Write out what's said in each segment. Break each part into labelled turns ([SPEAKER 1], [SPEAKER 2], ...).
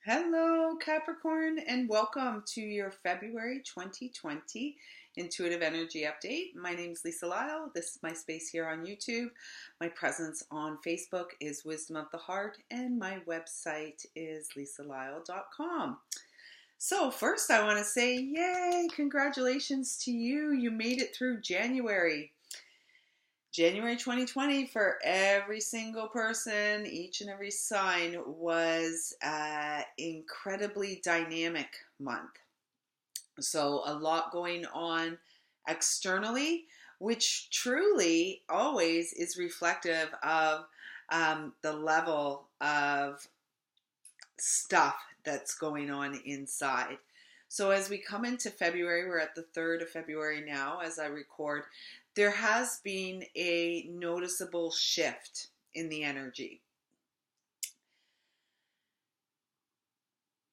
[SPEAKER 1] Hello, Capricorn, and welcome to your February 2020 Intuitive Energy Update. My name is Lisa Lyle. This is my space here on YouTube. My presence on Facebook is Wisdom of the Heart, and my website is lisalyle.com. So, first, I want to say, yay, congratulations to you. You made it through January 2020 for every single person, each and every sign was an incredibly dynamic month. So a lot going on externally, which truly always is reflective of the level of stuff that's going on inside. So as we come into February, we're at the 3rd of February now as I record, there has been a noticeable shift in the energy.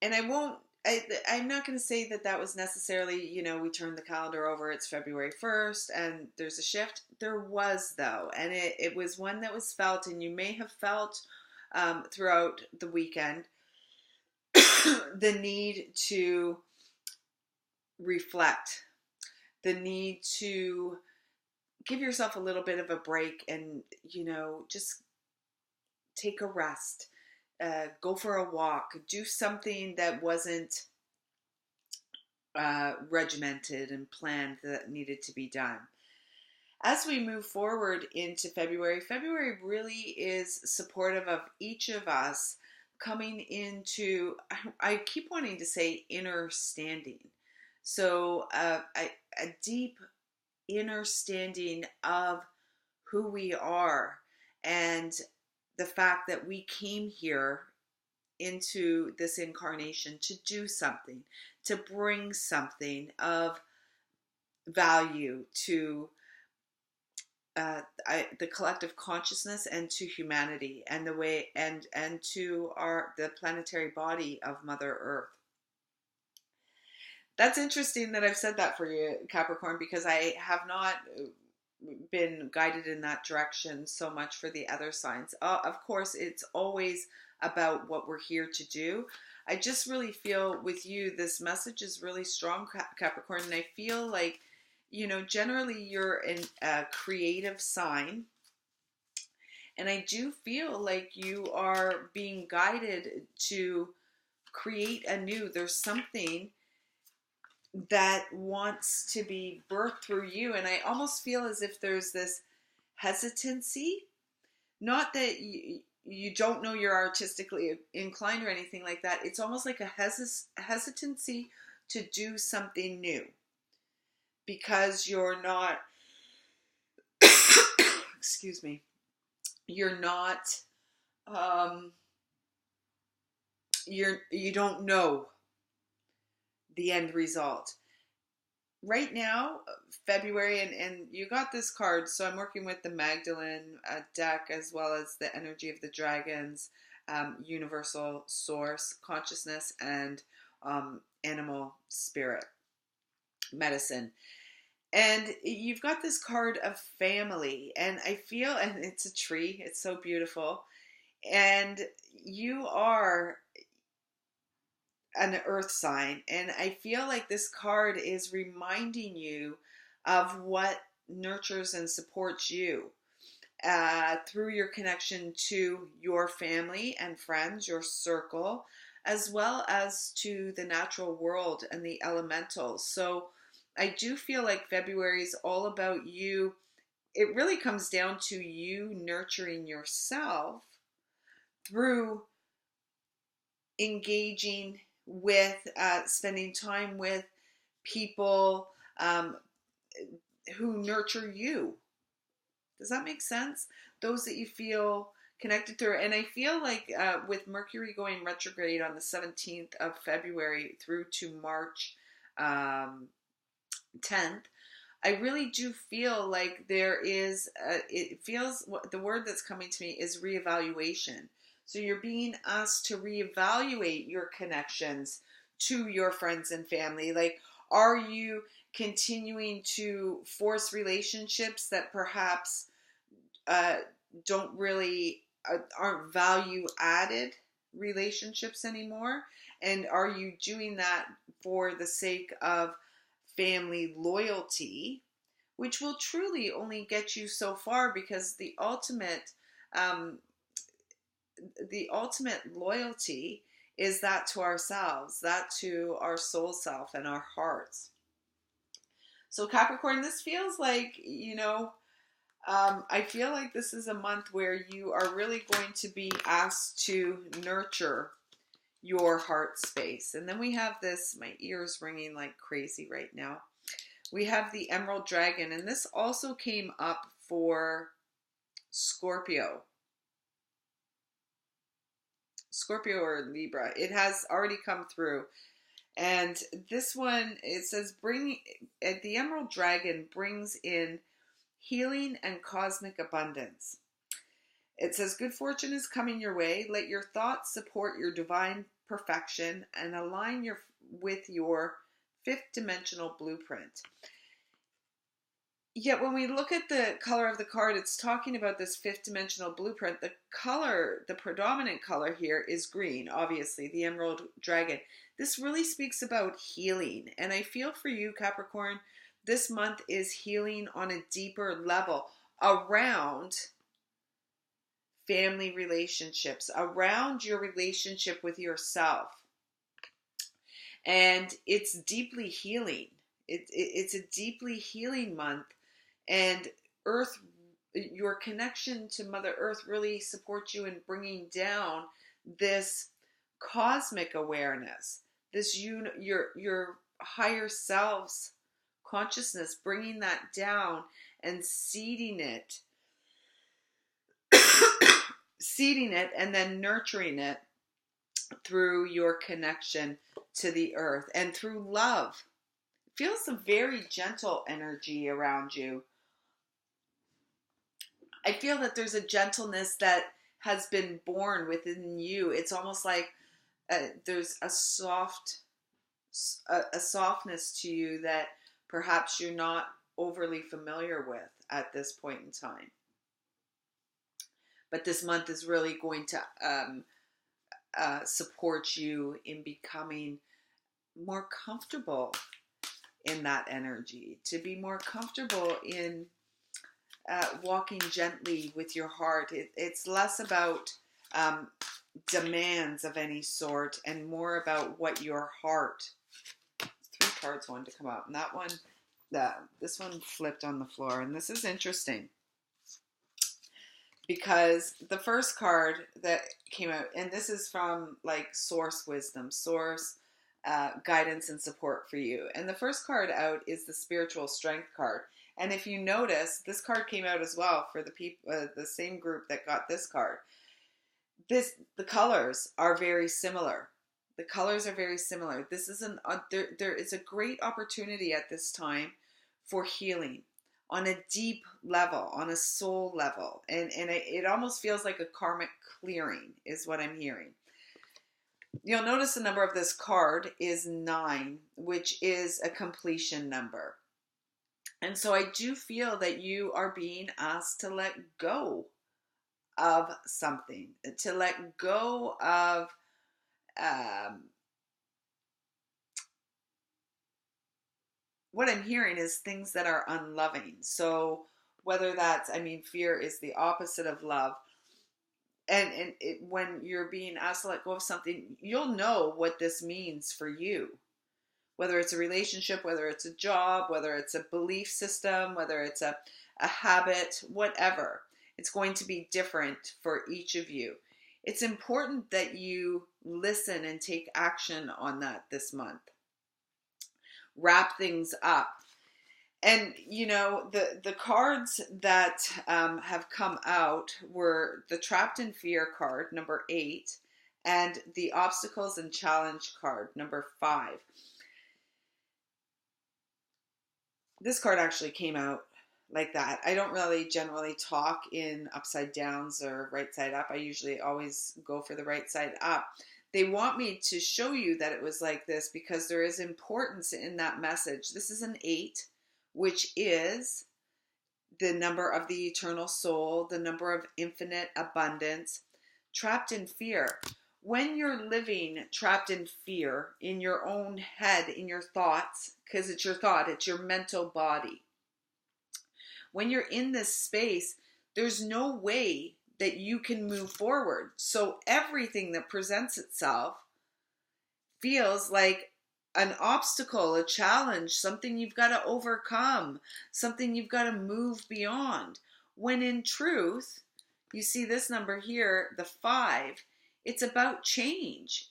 [SPEAKER 1] And I'm not going to say that was necessarily, we turned the calendar over, it's February 1st, and there's a shift. There was, though, and it was one that was felt, and you may have felt throughout the weekend, the need to reflect, the need to give yourself a little bit of a break and, just take a rest, go for a walk, do something that wasn't regimented and planned that needed to be done. As we move forward into February really is supportive of each of us coming into, I keep wanting to say inner standing. So a deep inner standing of who we are and the fact that we came here into this incarnation to do something, to bring something of value to the collective consciousness and to humanity and the way and to the planetary body of Mother Earth. That's interesting that I've said that for you, Capricorn, because I have not been guided in that direction so much for the other signs. Of course, it's always about what we're here to do. I just really feel with you, this message is really strong, Capricorn, and I feel like, generally you're a creative sign, and I do feel like you are being guided to create anew. There's something that wants to be birthed through you. And I almost feel as if there's this hesitancy, not that you don't know you're artistically inclined or anything like that. It's almost like a hesitancy to do something new because you're not, excuse me, you're not, you don't know the end result. Right now, February, and you got this card, so I'm working with the Magdalene deck as well as the energy of the dragons, universal source, consciousness, and animal spirit, medicine. And you've got this card of family, and I feel, and it's a tree, it's so beautiful, and you are an earth sign, and I feel like this card is reminding you of what nurtures and supports you through your connection to your family and friends, your circle, as well as to the natural world and the elementals. So I do feel like February is all about you. It really comes down to you nurturing yourself through engaging with spending time with people who nurture you. Does that make sense? Those that you feel connected through. And I feel like with Mercury going retrograde on the 17th of February through to March 10th, I really do feel like there is, it feels, the word that's coming to me is reevaluation. So you're being asked to reevaluate your connections to your friends and family. Like, are you continuing to force relationships that perhaps don't really, aren't value added relationships anymore? And are you doing that for the sake of family loyalty, which will truly only get you so far, because um, the ultimate loyalty is that to ourselves, that to our soul self and our hearts. So Capricorn, this feels like, I feel like this is a month where you are really going to be asked to nurture your heart space. And then we have this, my ears ringing like crazy right now. We have the Emerald Dragon, and this also came up for Scorpio or Libra. It has already come through. And this one, it says, the Emerald Dragon brings in healing and cosmic abundance. It says, good fortune is coming your way. Let your thoughts support your divine perfection and align with your fifth dimensional blueprint. Yet when we look at the color of the card, it's talking about this fifth dimensional blueprint. The color, the predominant color here is green, obviously, the Emerald Dragon. This really speaks about healing. And I feel for you, Capricorn, this month is healing on a deeper level around family relationships, around your relationship with yourself. And it's deeply healing. It's a deeply healing month. And Earth, your connection to Mother Earth really supports you in bringing down this cosmic awareness, this your higher self's consciousness, bringing that down and seeding it, and then nurturing it through your connection to the earth and through love. Feel some very gentle energy around you. I feel that there's a gentleness that has been born within you. It's almost like there's a softness to you that perhaps you're not overly familiar with at this point in time. But this month is really going to support you in becoming more comfortable in that energy, to be more comfortable in walking gently with your heart. It's less about demands of any sort and more about what your heart. 3 cards wanted to come out, and this one flipped on the floor, and this is interesting because the first card that came out, and this is from like source wisdom, source guidance and support for you, and the first card out is the spiritual strength card. And if you notice, this card came out as well for the people, the same group that got this card. The colors are very similar. The colors are very similar. This is there is a great opportunity at this time for healing on a deep level, on a soul level, and it almost feels like a karmic clearing is what I'm hearing. You'll notice the number of this card is 9, which is a completion number. And so I do feel that you are being asked to let go of something, to let go of what I'm hearing is things that are unloving. So whether that's, fear is the opposite of love. And when you're being asked to let go of something, you'll know what this means for you. Whether it's a relationship, whether it's a job, whether it's a belief system, whether it's a habit, whatever. It's going to be different for each of you. It's important that you listen and take action on that this month. Wrap things up. And, the cards that have come out were the Trapped in Fear card, number 8, and the Obstacles and Challenge card, number 5. This card actually came out like that. I don't really generally talk in upside downs or right side up. I usually always go for the right side up. They want me to show you that it was like this because there is importance in that message. This is an 8, which is the number of the eternal soul, the number of infinite abundance. Trapped in fear. when you're living trapped in fear in your own head, in your thoughts, because it's your thought, it's your mental body. When you're in this space, there's no way that you can move forward. So everything that presents itself feels like an obstacle, a challenge, something you've got to overcome, something you've got to move beyond. When in truth, you see this number here, the 5, it's about change.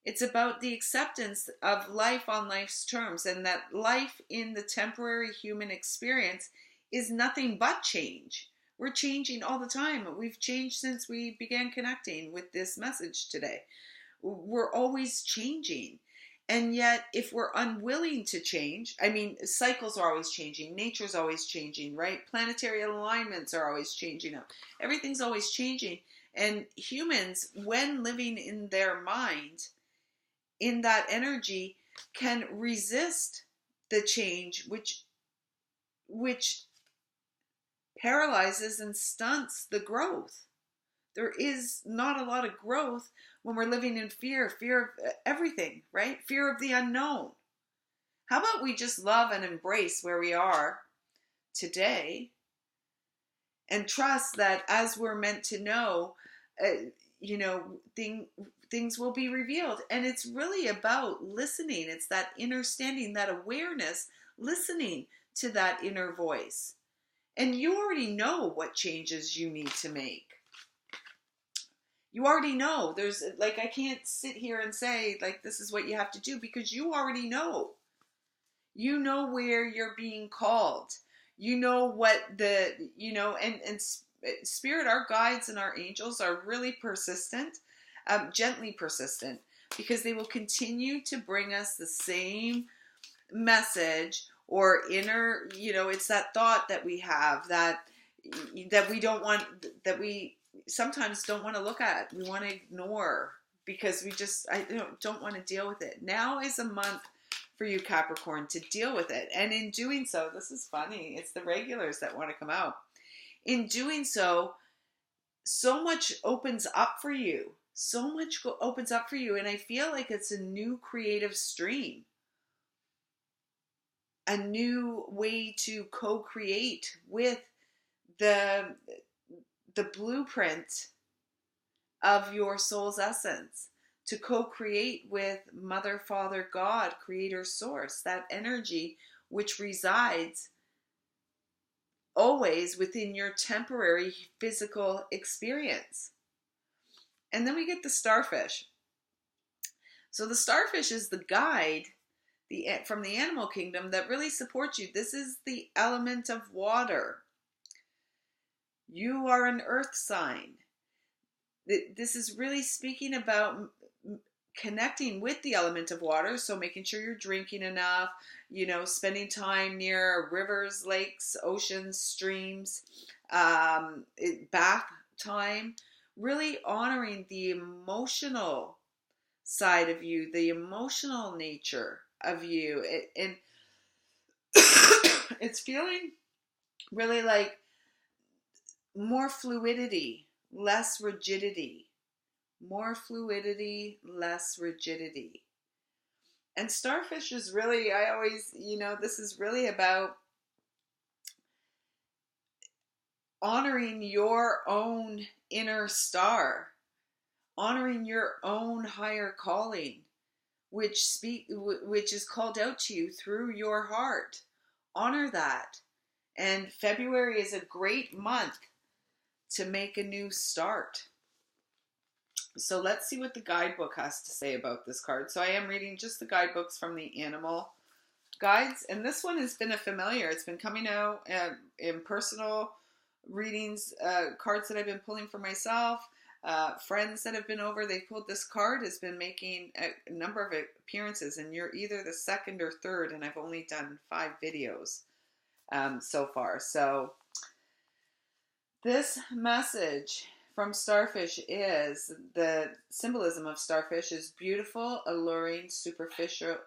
[SPEAKER 1] It's about the acceptance of life on life's terms, and that life in the temporary human experience is nothing but change. We're changing all the time. We've changed since we began connecting with this message today. We're always changing. And yet, if we're unwilling to change, I mean, cycles are always changing. Nature's always changing, right? Planetary alignments are always changing up. Everything's always changing. And humans, when living in their mind, in that energy, can resist the change, which paralyzes and stunts the growth. There is not a lot of growth when we're living in fear of everything, right? Fear of the unknown. How about we just love and embrace where we are today and trust that as we're meant to know, things will be revealed. And it's really about listening. It's that understanding, that awareness, listening to that inner voice. And you already know what changes you need to make. You already know. There's I can't sit here and say this is what you have to do, because you already know. You know where you're being called. You know what and Spirit, our guides and our angels are really persistent, gently persistent, because they will continue to bring us the same message or inner, it's that thought that we have that we don't want, that we sometimes don't want to look at. We want to ignore because I don't want to deal with it. Now is a month for you, Capricorn, to deal with it. And in doing so, this is funny. It's the regulars that want to come out. In doing so, so much opens up for you. So much opens up for you. And I feel like it's a new creative stream. A new way to co-create with the blueprint of your soul's essence, to co-create with Mother, Father, God, Creator, Source, that energy which resides always within your temporary physical experience. And then we get the starfish. So the starfish is the guide from the animal kingdom that really supports you. This is the element of water. You are an earth sign. This is really speaking about connecting with the element of water. So making sure you're drinking enough, spending time near rivers, lakes, oceans, streams, bath time, really honoring the emotional side of you, the emotional nature of you. And it's feeling really like more fluidity, less rigidity. More fluidity, less rigidity. And starfish is really, I always, this is really about honoring your own inner star, honoring your own higher calling, which is called out to you through your heart. Honor that. And February is a great month to make a new start. So let's see what the guidebook has to say about this card. So I am reading just the guidebooks from the animal guides. And this one has been a familiar. It's been coming out in personal readings, cards that I've been pulling for myself. Friends that have been over, they've pulled this card, has been making a number of appearances. And you're either the second or third. And I've only done 5 videos so far. So this message from starfish is, the symbolism of starfish is beautiful, alluring, superficial,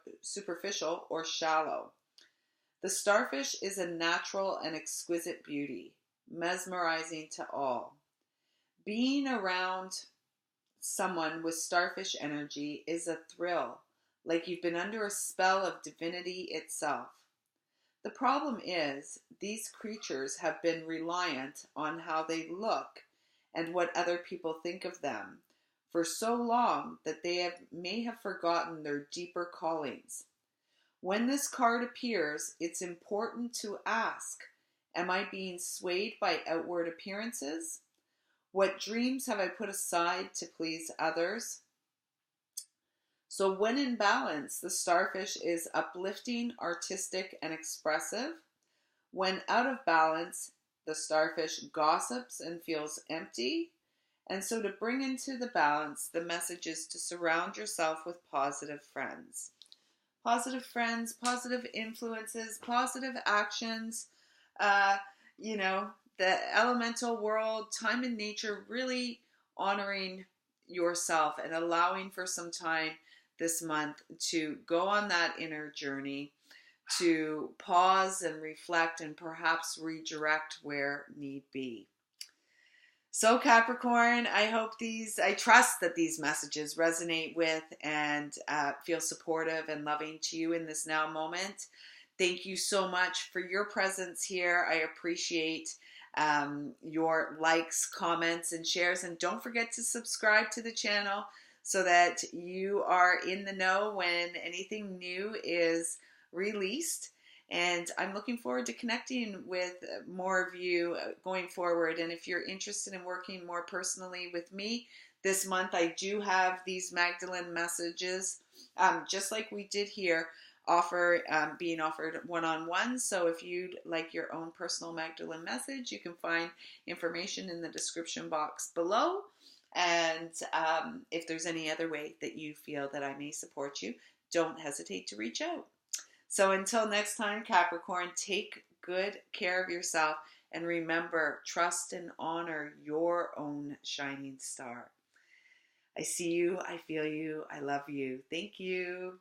[SPEAKER 1] or shallow. The starfish is a natural and exquisite beauty, mesmerizing to all. Being around someone with starfish energy is a thrill, like you've been under a spell of divinity itself. The problem is, these creatures have been reliant on how they look and what other people think of them for so long that may have forgotten their deeper callings. When this card appears, it's important to ask, am I being swayed by outward appearances? What dreams have I put aside to please others? So when in balance, the starfish is uplifting, artistic, and expressive. When out of balance, the starfish gossips and feels empty. And so to bring into the balance, the message is to surround yourself with positive friends. Positive friends, positive influences, positive actions, you know, the elemental world, time and nature, really honoring yourself and allowing for some time this month to go on that inner journey, to pause and reflect and perhaps redirect where need be. So Capricorn, I trust that these messages resonate with and feel supportive and loving to you in this now moment. Thank you so much for your presence here. I appreciate your likes, comments, and shares. And don't forget to subscribe to the channel so that you are in the know when anything new is released. And I'm looking forward to connecting with more of you going forward. And if you're interested in working more personally with me, this month I do have these Magdalene messages, just like we did here, being offered one-on-one. So if you'd like your own personal Magdalene message, you can find information in the description box below. And if there's any other way that you feel that I may support you, don't hesitate to reach out. So until next time, Capricorn, take good care of yourself and remember, trust and honor your own shining star. I see you, I feel you, I love you. Thank you.